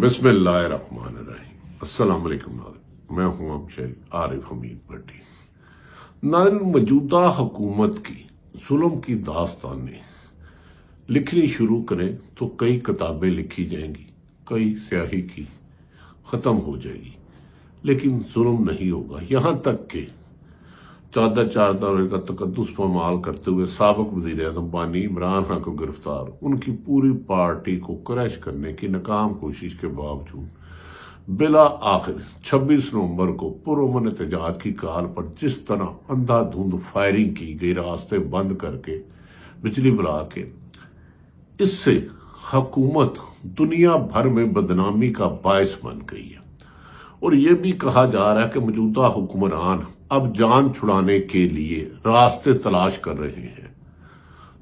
بسم اللہ الرحمن الرحیم۔ السلام علیکم ناظرین، میں ہوں اب شریف عارف حمید بھٹی۔ ناظرین، موجودہ حکومت کی ظلم کی داستانیں لکھنی شروع کریں تو کئی کتابیں لکھی جائیں گی، کئی سیاہی کی ختم ہو جائے گی، لیکن ظلم نہیں ہوگا۔ یہاں تک کہ چادر کا تقدس پامال کرتے ہوئے سابق وزیر اعظم بانی عمران خان کو گرفتار، ان کی پوری پارٹی کو کریش کرنے کی ناکام کوشش کے باوجود بلا آخر 26 نومبر کو پرامن احتجاج کی کال پر جس طرح اندھا دھند فائرنگ کی گئی، راستے بند کر کے، بجلی بلا کے، اس سے حکومت دنیا بھر میں بدنامی کا باعث بن گئی ہے۔ اور یہ بھی کہا جا رہا ہے کہ موجودہ حکمران اب جان چھڑانے کے لیے راستے تلاش کر رہے ہیں۔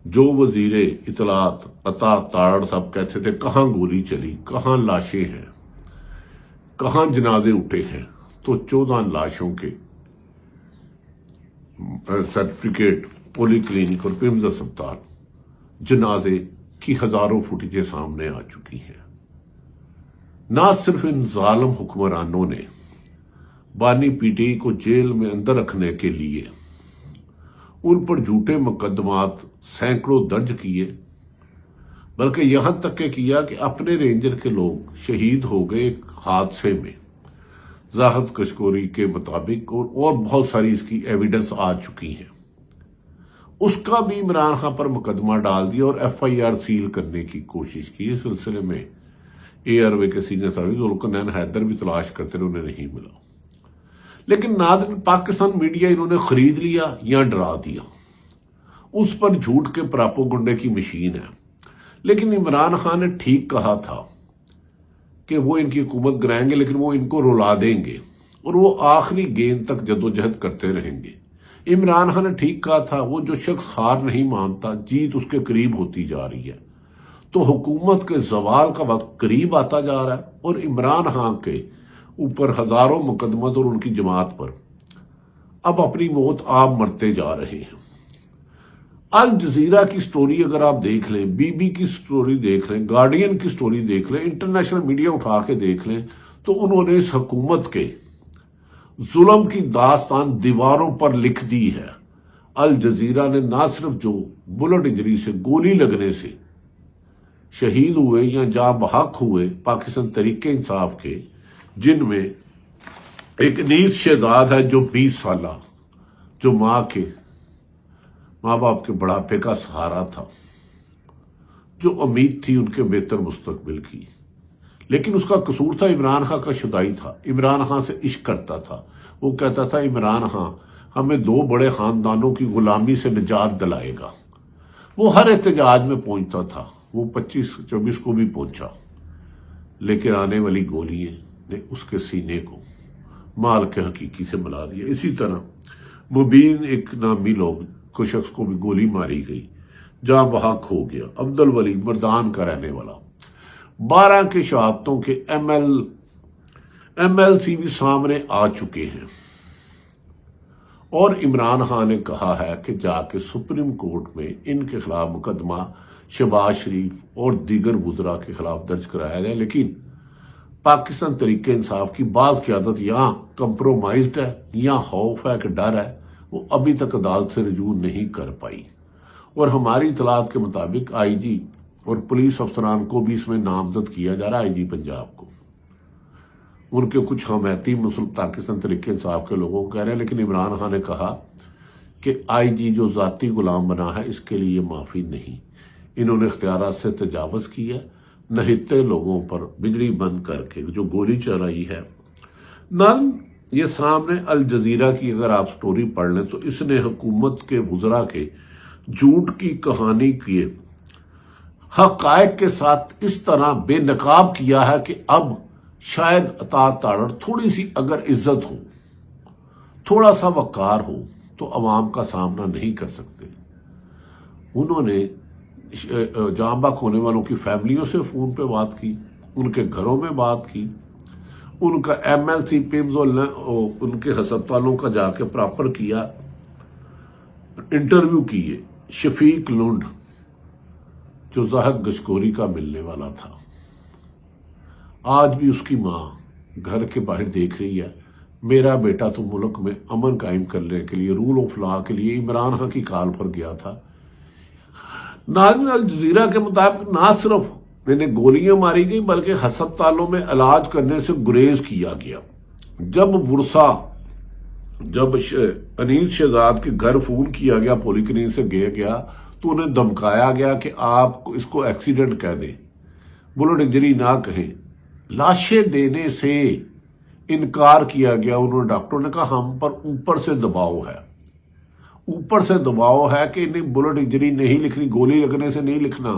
جو وزیر اطلاعات عطا تارڑ صاحب کہتے تھے کہاں گولی چلی، کہاں لاشیں ہیں، کہاں جنازے اٹھے ہیں، تو 14 لاشوں کے سرٹیفکیٹ پولی کلینک اور پیمز اسپتال جنازے کی ہزاروں فوٹیجیں سامنے آ چکی ہیں۔ نہ صرف ان ظالم حکمرانوں نے بانی پی ٹی آئی کو جیل میں اندر رکھنے کے لیے ان پر جھوٹے مقدمات سینکڑوں درج کیے، بلکہ یہاں تک کہ کیا کہ اپنے رینجر کے لوگ شہید ہو گئے ایک حادثے میں، زاہد کشکوری کے مطابق، اور بہت ساری اس کی ایویڈنس آ چکی ہیں۔ اس کا بھی عمران خان پر مقدمہ ڈال دیا اور ایف آئی آر سیل کرنے کی کوشش کی۔ اس سلسلے میں اے آر وے کے سینئر صاحب ذوالقرنین حیدر بھی تلاش کرتے رہے، انہیں نہیں ملا۔ لیکن ناظرین، پاکستان میڈیا انہوں نے خرید لیا یا ڈرا دیا، اس پر جھوٹ کے پراپوگنڈے کی مشین ہے۔ لیکن عمران خان نے ٹھیک کہا تھا کہ وہ ان کی حکومت گرائیں گے، لیکن وہ ان کو رلا دیں گے اور وہ آخری گیند تک جدوجہد کرتے رہیں گے۔ عمران خان نے ٹھیک کہا تھا، وہ جو شخص ہار نہیں مانتا، جیت اس کے قریب ہوتی جا رہی ہے۔ تو حکومت کے زوال کا وقت قریب آتا جا رہا ہے اور عمران خان کے اوپر ہزاروں مقدمات اور ان کی جماعت پر اب اپنی موت آپ مرتے جا رہے ہیں۔ الجزیرہ کی سٹوری اگر آپ دیکھ لیں، بی بی کی سٹوری دیکھ لیں، گارڈین کی سٹوری دیکھ لیں، انٹرنیشنل میڈیا اٹھا کے دیکھ لیں، تو انہوں نے اس حکومت کے ظلم کی داستان دیواروں پر لکھ دی ہے۔ الجزیرہ نے نہ صرف جو بلٹ انجری سے، گولی لگنے سے شہید ہوئے یا جاں بحق ہوئے پاکستان تحریک انصاف کے، جن میں ایک نیز شہزاد ہے جو 20 سالہ، جو ماں باپ کے بڑھاپے کا سہارا تھا، جو امید تھی ان کے بہتر مستقبل کی، لیکن اس کا قصور تھا عمران خان کا شدائی تھا۔ عمران خان سے عشق کرتا تھا، وہ کہتا تھا عمران خان ہمیں 2 بڑے خاندانوں کی غلامی سے نجات دلائے گا۔ وہ ہر احتجاج میں پہنچتا تھا، وہ 25-24 کو بھی پہنچا، لیکن آنے والی گولیاں نے اس کے سینے کو مال کے حقیقی سے ملا دیا۔ اسی طرح مبین ایک نامی کو شخص کو بھی گولی ماری گئی، جاں بحق ہو گیا۔ عبدالولی مردان کا رہنے والا، 12 کے شہادتوں کے ایم ایل سی بھی سامنے آ چکے ہیں، اور عمران خان نے کہا ہے کہ جا کے سپریم کورٹ میں ان کے خلاف مقدمہ شہباز شریف اور دیگر وزراء کے خلاف درج کرایا جائے، لیکن پاکستان تحریک انصاف کی بعض قیادت یہاں کمپرومائزڈ ہے، یا خوف ہے کہ ڈر ہے، وہ ابھی تک عدالت سے رجوع نہیں کر پائی۔ اور ہماری اطلاعات کے مطابق آئی جی اور پولیس افسران کو بھی اس میں نامزد کیا جا رہا ہے، آئی جی پنجاب کو۔ ان کے کچھ حمایتی پاکستان تحریک انصاف کے لوگوں کو کہہ رہے ہیں، لیکن عمران خان نے کہا کہ آئی جی جو ذاتی غلام بنا ہے، اس کے لیے معافی نہیں۔ انہوں نے اختیارات سے تجاوز کیا، نہتے لوگوں پر بجلی بند کر کے جو گولی چلائی ہے۔ یہ سامنے الجزیرہ کی اگر آپ سٹوری پڑھ لیں تو اس نے حکومت کے وزراء کے جھوٹ کی کہانی کیے حقائق کے ساتھ اس طرح بے نقاب کیا ہے کہ اب شاید عطا تارڑ تھوڑی سی اگر عزت ہو، تھوڑا سا وقار ہو، تو عوام کا سامنا نہیں کر سکتے۔ انہوں نے جاں بحق ہونے والوں کی فیملیوں سے فون پہ بات کی، ان کے گھروں میں بات کی، ان کا ایم ایل سی پیمز ان کے ہسپتالوں کا جا کے پراپر کیا، انٹرویو کیے۔ شفیق لنڈ جو زاہد کشکوری کا ملنے والا تھا، آج بھی اس کی ماں گھر کے باہر دیکھ رہی ہے، میرا بیٹا تو ملک میں امن قائم کرنے کے لیے، رول آف لا کے لیے عمران خان کی کال پر گیا تھا۔ ناظرین، الجزیرہ کے مطابق نہ صرف انہیں گولیاں ماری گئی بلکہ ہسپتالوں میں علاج کرنے سے گریز کیا گیا۔ جب انیس شہزاد کے گھر فون کیا گیا، پولی کلینک سے گیا تو انہیں دھمکایا گیا کہ آپ اس کو ایکسیڈنٹ کہہ دیں، بلٹ انجری نہ کہیں، لاشیں دینے سے انکار کیا گیا۔ انہوں نے ڈاکٹروں نے کہا ہم پر اوپر سے دباؤ ہے، اوپر سے دباؤ ہے کہ انہیں بلٹ انجری نہیں لکھنی، گولی لگنے سے نہیں لکھنا۔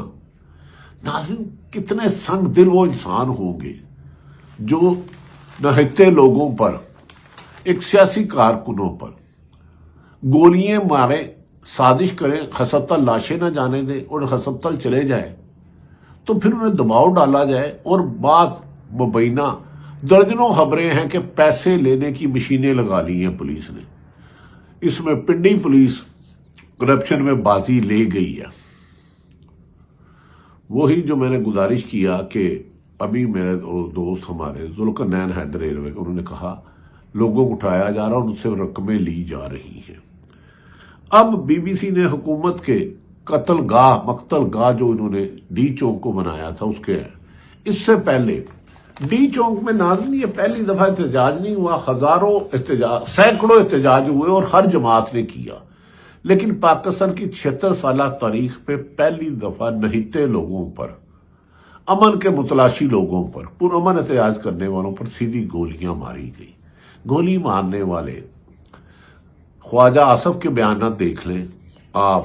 ناظرین، کتنے سنگ دل وہ انسان ہوں گے جو نہتے لوگوں پر، ایک سیاسی کارکنوں پر گولیاں مارے، سازش کریں، ہسپتال لاشیں نہ جانے دیں اور ہسپتال چلے جائے تو پھر انہیں دباؤ ڈالا جائے۔ اور بات مبینہ درجنوں خبریں ہیں کہ پیسے لینے کی مشینیں لگا لی ہیں پولیس نے، اس میں پنڈی پولیس کرپشن میں بازی لے گئی ہے۔ وہی جو میں نے گزارش کیا کہ ابھی میرے دوست ہمارے ذوالقرنین حیدر ایروے، انہوں نے کہا لوگوں کو اٹھایا جا رہا اور ان سے رقمیں لی جا رہی ہیں۔ اب بی بی سی نے حکومت کے مقتل گاہ جو انہوں نے ڈی چونک کو بنایا تھا، اس سے پہلے ڈی چونک میں ناظرین یہ پہلی دفعہ احتجاج نہیں ہوا، سینکڑوں احتجاج ہوئے اور ہر جماعت نے کیا، لیکن پاکستان کی 76 سالہ تاریخ پہ پہلی دفعہ نہتے لوگوں پر، امن کے متلاشی لوگوں پر، پرامن احتجاج کرنے والوں پر سیدھی گولیاں ماری گئی۔ گولی مارنے والے خواجہ آصف کے بیانات دیکھ لیں آپ،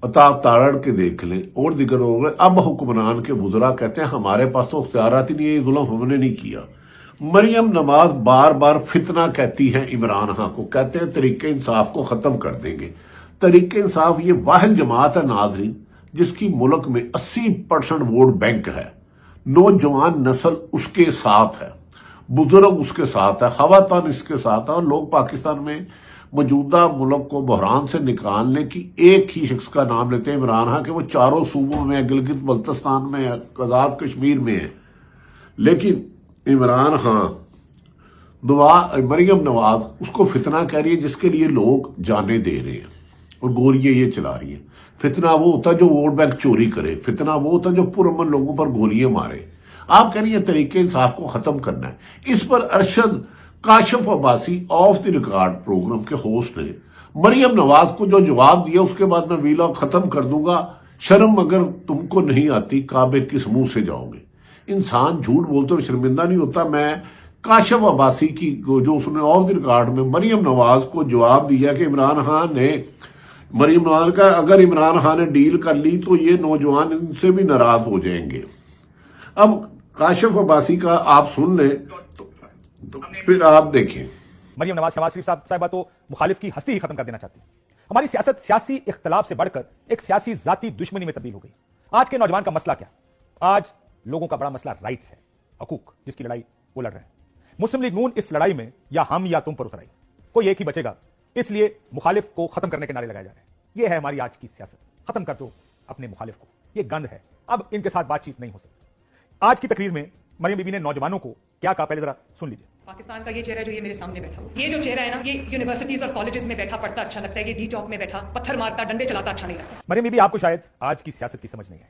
عطا تارڑ کے دیکھ لیں اور دیگر ہو گئے۔ اب حکمران کے وزراء کہتے ہیں ہمارے پاس تو اختیارات ہی نہیں ہے، یہ ظلم ہم نے نہیں کیا۔ مریم نواز بار بار فتنہ کہتی ہیں عمران خان کو، کہتے ہیں طریقہ انصاف کو ختم کر دیں گے۔ طریقہ انصاف یہ واحد جماعت ہے ناظرین جس کی ملک میں 80% ووٹ بینک ہے، نوجوان نسل اس کے ساتھ ہے، بزرگ اس کے ساتھ ہے، خواتین اس کے ساتھ ہے، اور لوگ پاکستان میں موجودہ ملک کو بحران سے نکالنے کی ایک ہی شخص کا نام لیتے ہیں، عمران خان، کہ وہ چاروں صوبوں میں، گلگت بلتستان میں، آزاد کشمیر میں ہے۔ لیکن عمران خان، مریم نواز اس کو فتنہ کہہ رہی ہے جس کے لیے لوگ جانیں دے رہے ہیں اور گولیاں یہ چلا رہی ہیں۔ فتنہ وہ ہوتا جو ووٹ بینک چوری کرے، فتنہ وہ ہوتا جو پرامن لوگوں پر گولیاں مارے۔ آپ کہہ رہی ہیں طریقہ انصاف کو ختم کرنا ہے۔ اس پر Arshad Kashif Abbasi Off the Record programme کے ہوسٹ نے مریم نواز کو جو جواب دیا، اس کے بعد میں ویلاگ ختم کر دوں گا، شرم اگر تم کو نہیں آتی کعبے کس منہ سے جاؤ گے۔ انسان جھوٹ بولتے ہوئے شرمندہ نہیں ہوتا۔ میں کاشف عباسی کی جو اس نے آف دی ریکارڈ میں مریم نواز کو جواب دیا کہ عمران خان نے، مریم نواز کا اگر عمران خان نے ڈیل کر لی تو یہ نوجوان ان سے بھی ناراض ہو جائیں گے۔ اب کاشف عباسی کا آپ سن لیں تو پھر آپ دیکھیں۔ مریم نواز شریف صاحبہ تو مخالف کی ہستی ہی ختم کر دینا چاہتی ہیں۔ ہماری سیاست سیاسی اختلاف سے بڑھ کر ایک سیاسی ذاتی دشمنی میں تبدیل ہو گئی۔ آج کے نوجوان کا مسئلہ کیا؟ آج لوگوں کا بڑا مسئلہ رائٹس ہے، حقوق، جس کی لڑائی وہ لڑ رہے ہیں۔ مسلم لیگ نون اس لڑائی میں یا ہم یا تم پر اتر آئی، کوئی ایک ہی بچے گا، اس لیے مخالف کو ختم کرنے کے نعرے لگائے جا رہے ہیں۔ یہ ہے ہماری آج کی سیاست، ختم کر دو اپنے مخالف کو، یہ گند ہے، اب ان کے ساتھ بات چیت نہیں ہو سکتی۔ آج کی تقریر میں مریم بی بی نے نوجوانوں کو کیا کہا، پہلے ذرا سن لیجیے۔ پاکستان کا یہ چہرہ جو یہ میرے سامنے بیٹھا ہوا، یہ جو چہرہ ہے نا، یہ یونیورسٹیز اور کالجز میں بیٹھا پڑھتا اچھا لگتا ہے، یہ ڈی ٹاک میں بیٹھا پتھر مارتا ڈنڈے چلاتا اچھا نہیں لگتا۔ مریم بی بی، آپ کو شاید آج کی سیاست کی سمجھ نہیں ہے۔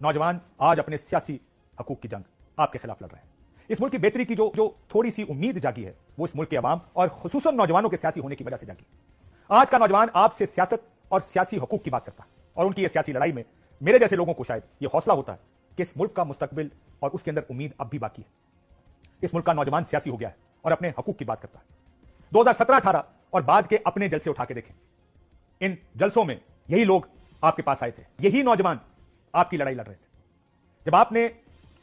نوجوان آج اپنے سیاسی حقوق کی جنگ آپ کے خلاف لڑ رہے ہیں۔ اس ملک کی بہتری کی جو تھوڑی سی امید جاگی ہے، وہ اس ملک کے عوام اور خصوصاً نوجوانوں کے سیاسی ہونے کی وجہ سے جاگی۔ آج کا نوجوان آپ سے سیاست اور سیاسی حقوق کی بات کرتا ہے، اور ان کی یہ سیاسی لڑائی میں میرے جیسے لوگوں کو شاید یہ حوصلہ ہوتا ہے کہ اس ملک کا مستقبل اور اس کے اندر امید اب بھی باقی ہے۔ اس ملک کا نوجوان سیاسی ہو گیا ہے اور اپنے حقوق کی بات کرتا ہے۔ 2017-18 اور بعد کے اپنے جلسے اٹھا کے دیکھیں، ان جلسوں میں یہی لوگ آپ کے پاس آئے تھے، یہی نوجوان آپ کی لڑائی لڑ رہے تھے۔ جب آپ نے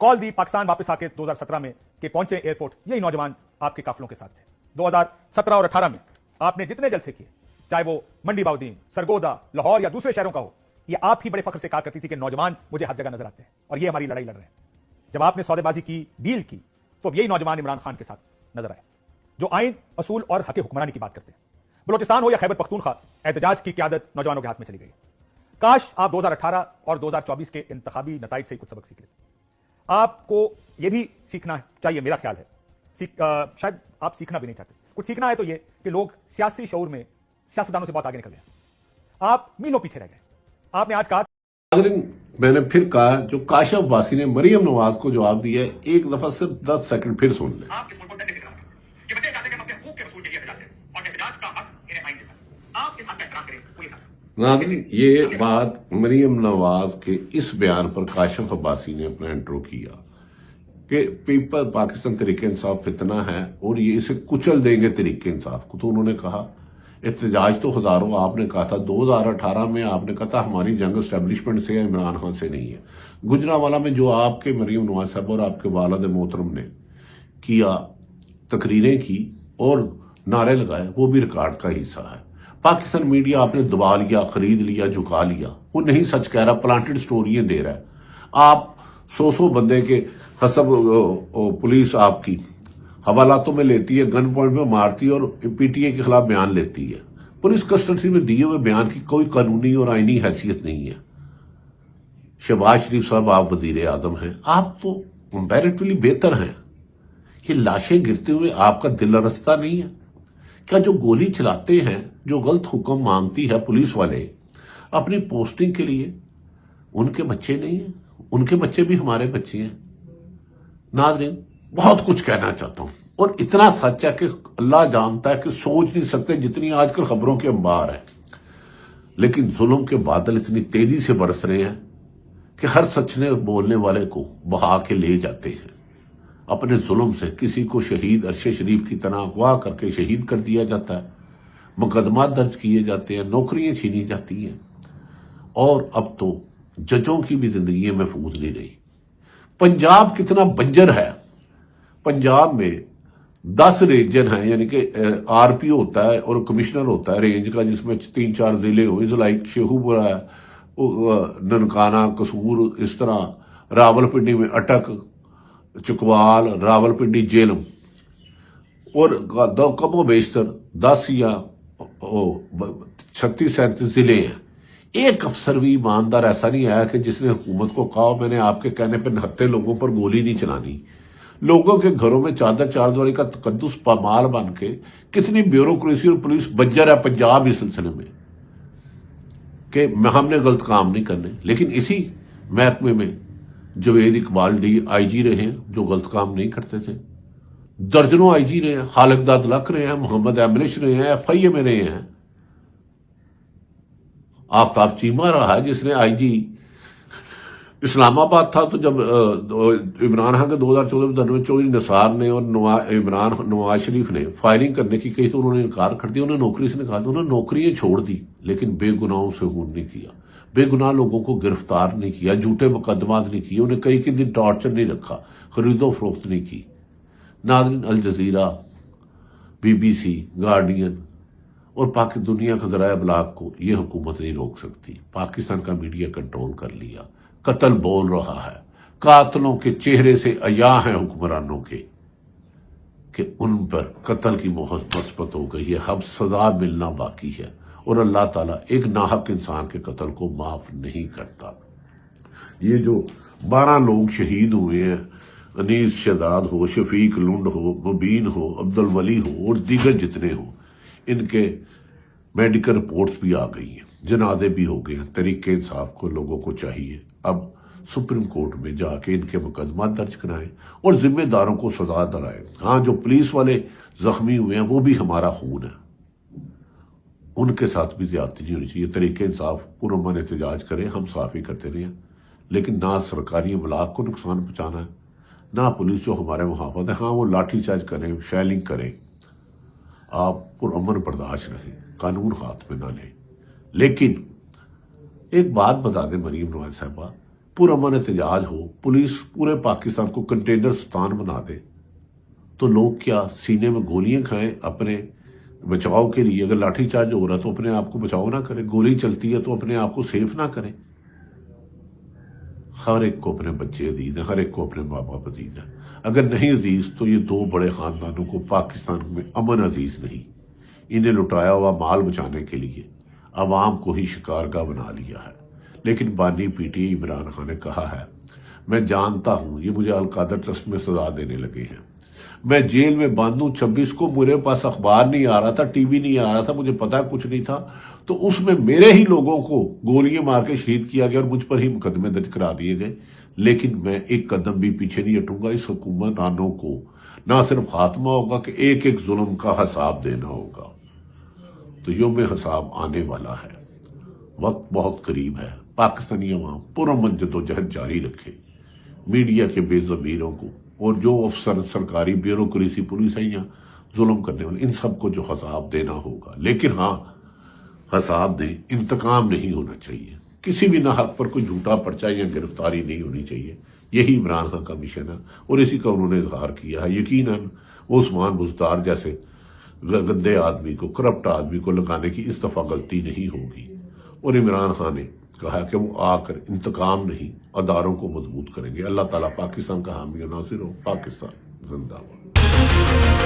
کال دی پاکستان واپس آ کے 2017 میں کہ پہنچے ایئرپورٹ، یہی نوجوان آپ کے قافلوں کے ساتھ تھے۔ 2017 اور 18 میں آپ نے جتنے جلسے کیے، چاہے وہ منڈی باؤدین، سرگودا، لاہور یا دوسرے شہروں کا ہو، یہ آپ ہی بڑے فخر سے کہا کرتی تھی کہ نوجوان مجھے ہر جگہ نظر آتے ہیں اور یہ ہماری لڑائی لڑ رہے ہیں۔ جب آپ نے سودے بازی کی، ڈیل کی، تو اب یہی نوجوان عمران خان کے ساتھ نظر آئے جو آئین، اصول اور حق حکمرانی کی بات کرتے ہیں۔ بلوچستان ہو یا خیبر پختونخوا، احتجاج کی قیادت نوجوانوں کے ہاتھ میں چلی گئی ہے۔ کاش آپ 2018 اور 2024 کے انتخابی نتائج سے ہی کچھ سبق سیکھ لیتے۔ آپ کو یہ بھی سیکھنا چاہیے، میرا خیال ہے شاید آپ سیکھنا بھی نہیں چاہتے، کچھ سیکھنا ہے تو یہ کہ لوگ سیاسی شعور میں سیاستدانوں سے بہت آگے نکل گئے، آپ میلوں پیچھے رہ گئے. آپ نے آج کہا میں نے پھر کہا جو کاشف عباسی نے مریم نواز کو جواب دیا ہے، ایک دفعہ صرف 10 سیکنڈ پھر سن لیں. آپ اس ملک کو ڈنڈے سے چلاتے ہیں کہ بچے چاہتے ہیں کہ ہم اپنے حقوق کے حصول کے لیے احتجاج کریں اور احتجاج کا حق انہیں آئین دیتا ہے. آپ اس حق کا احترام کریں، کوئی حق. ناظرین، یہ بات مریم نواز کے اس بیان پر کاشف عباسی نے اپنا انٹرو کیا کہ پیپل پاکستان تحریک انصاف فتنہ ہے اور یہ اسے کچل دیں گے تحریک انصاف کو. تو انہوں نے کہا احتجاج تو ہزاروں، آپ نے کہا تھا 2018 میں آپ نے کہا تھا ہماری جنگ اسٹیبلشمنٹ سے عمران خان سے نہیں ہے. گجرانوالہ میں جو آپ کے مریم نواز صاحب اور آپ کے والد محترم نے کیا، تقریریں کی اور نعرے لگائے، وہ بھی ریکارڈ کا حصہ ہے. پاکستان میڈیا آپ نے دبا لیا، خرید لیا، جھکا لیا. وہ نہیں سچ کہہ رہا، پلانٹڈ سٹوریاں دے رہا ہے. آپ 100 بندے کے حسب پولیس آپ کی حوالاتوں میں لیتی ہے، گن پوائنٹ میں مارتی ہے اور پی ٹی اے کے خلاف بیان لیتی ہے. پولیس کسٹڈی میں دیے ہوئے بیان کی کوئی قانونی اور آئینی حیثیت نہیں ہے. شہباز شریف صاحب آپ وزیر اعظم ہیں، آپ تو کمپیریٹیولی بہتر ہیں. یہ لاشیں گرتے ہوئے آپ کا دل رستہ نہیں ہے کیا؟ جو گولی چلاتے ہیں، جو غلط حکم مانگتی ہے پولیس والے اپنی پوسٹنگ کے لیے، ان کے بچے نہیں ہیں؟ ان کے بچے بھی ہمارے بچے ہیں. ناظرین، بہت کچھ کہنا چاہتا ہوں اور اتنا سچ ہے کہ اللہ جانتا ہے کہ سوچ نہیں سکتے جتنی آج کل خبروں کے انبار ہیں. لیکن ظلم کے بادل اتنی تیزی سے برس رہے ہیں کہ ہر سچنے بولنے والے کو بہا کے لے جاتے ہیں. اپنے ظلم سے کسی کو شہید ارشد شریف کی طرح اغوا کر کے شہید کر دیا جاتا ہے، مقدمات درج کیے جاتے ہیں، نوکریاں چھینی جاتی ہیں، اور اب تو ججوں کی بھی زندگی محفوظ نہیں رہی. پنجاب کتنا بنجر ہے. پنجاب میں 10 رینجر ہیں، یعنی کہ آر پی ہوتا ہے اور کمشنر ہوتا ہے رینج کا، جس میں 3-4 ضلع ہو، از لائک شیخوپورہ، ننکانہ، قصور، اس طرح راولپنڈی میں اٹک، چکوال، راولپنڈی، جیلم، اور کم و بیشتر 10 یا 36-37 ضلع ہیں. ایک افسر بھی ایماندار ایسا نہیں آیا کہ جس نے حکومت کو کہا میں نے آپ کے کہنے پہ 79 لوگوں پر گولی نہیں چلانی. لوگوں کے گھروں میں چادر چاردواری کا تقدس پامال بن کے کتنی بیوروکریسی اور پولیس بنجر ہے پنجاب اس سلسلے میں کہ ہم نے غلط کام نہیں کرنے. لیکن اسی محکمے میں جوید اقبال آئی جی رہے ہیں جو غلط کام نہیں کرتے تھے. درجنوں آئی جی رہے ہیں، خالق داد لکھ رہے ہیں، محمد ایمنش رہے ہیں، ایف آئی اے میں رہے ہیں. آفتاب چیمہ رہا ہے جس نے آئی جی اسلام آباد تھا. تو جب عمران خان کے 2014 میں چودھری نثار نے اور نواز شریف نے فائرنگ کرنے کی کہی تو انہوں نے انکار کر دیا. انہوں نے نوکری سے نکال دیا. انہوں نے نوکریاں چھوڑ دی لیکن بے گناہوں سے خون نہیں کیا، بے گناہ لوگوں کو گرفتار نہیں کیا، جھوٹے مقدمات نہیں کیے، انہیں کئی دن ٹارچر نہیں رکھا، خرید و فروخت نہیں کی. ناظرین، Al Jazeera, B B C, Guardian اور دنیا کے ذرائع ابلاغ کو یہ حکومت نہیں روک سکتی. پاکستان کا میڈیا کنٹرول کر لیا. قتل بول رہا ہے. قاتلوں کے چہرے سے عیاں ہیں حکمرانوں کے کہ ان پر قتل کی مہر مثبت ہو گئی ہے. اب سزا ملنا باقی ہے اور اللہ تعالیٰ ایک ناحق انسان کے قتل کو معاف نہیں کرتا. یہ جو 12 لوگ شہید ہوئے ہیں، انیس شہزاد ہو، شفیق لنڈ ہو، مبین ہو، عبد الولی ہو اور دیگر جتنے ہو، ان کے میڈیکل رپورٹس بھی آ گئی ہیں، جنازے بھی ہو گئے ہیں. تحریک انصاف کو لوگوں کو چاہیے اب سپریم کورٹ میں جا کے ان کے مقدمات درج کرائیں اور ذمہ داروں کو سزا دلائیں. ہاں، جو پولیس والے زخمی ہوئے ہیں وہ بھی ہمارا خون ہے، ان کے ساتھ بھی زیادتی نہیں ہونی چاہیے. تحریک انصاف پرامن احتجاج کرے، ہم صافی کرتے رہے ہیں، لیکن نہ سرکاری املاک کو نقصان پہنچانا ہے، نہ پولیس جو ہمارے محافظ ہے. ہاں، وہ لاٹھی چارج کریں، شیلنگ کریں، آپ پرامن برداشت رہیں، قانون ہاتھ میں نہ لیں. لیکن ایک بات بتا دیں مریم نواز صاحبہ، پرامن احتجاج ہو، پولیس پورے پاکستان کو کنٹینر ستان بنا دے تو لوگ کیا سینے میں گولیاں کھائیں اپنے بچاؤ کے لیے؟ اگر لاٹھی چارج ہو رہا تو اپنے آپ کو بچاؤ نہ کریں، گولی چلتی ہے تو اپنے آپ کو سیف نہ کریں. ہر ایک کو اپنے بچے عزیز ہیں، ہر ایک کو اپنے ماں باپ عزیز ہیں. اگر نہیں عزیز تو یہ 2 بڑے خاندانوں کو پاکستان میں امن عزیز نہیں. انہیں لٹایا ہوا مال بچانے کے لیے عوام کو ہی شکارگاہ بنا لیا ہے. لیکن بانی پی ٹی عمران خان نے کہا ہے میں جانتا ہوں یہ مجھے القادہ ٹرسٹ میں سزا دینے لگے ہیں. میں جیل میں بند ہوں 26 کو, میرے پاس اخبار نہیں آ رہا تھا, ٹی وی نہیں آ رہا تھا, مجھے پتا کچھ نہیں تھا, تو اس میں میرے ہی لوگوں کو گولیاں مار کے شہید کیا گیا اور مجھ پر ہی مقدمے درج کرا دیے گئے. لیکن میں ایک قدم بھی پیچھے نہیں ہٹوں گا. اس حکمرانوں کو نہ صرف خاتمہ ہوگا کہ ایک ایک ظلم کا حساب دینا ہوگا. تو یوم حساب آنے والا ہے, وقت بہت قریب ہے. پاکستانی عوام پرامن جدوجہد جاری رکھے. میڈیا کے بے ضمیروں کو اور جو افسر سرکاری بیوروکریسی پولیس ہے یا ظلم کرنے والے, ان سب کو جو حساب دینا ہوگا. لیکن ہاں حساب دیں, انتقام نہیں ہونا چاہیے. کسی بھی ناحق پر کوئی جھوٹا پرچہ یا گرفتاری نہیں ہونی چاہیے. یہی عمران خان کا مشن ہے اور اسی کا انہوں نے اظہار کیا ہے. یقیناً عثمان بزدار جیسے گندے آدمی کو, کرپٹ آدمی کو لگانے کی اس دفعہ غلطی نہیں ہوگی. اور عمران خان نے کہا کہ وہ آ کر انتقام نہیں اداروں کو مضبوط کریں گے. اللہ تعالیٰ پاکستان کا حامی و ناصر ہو. پاکستان زندہ باد.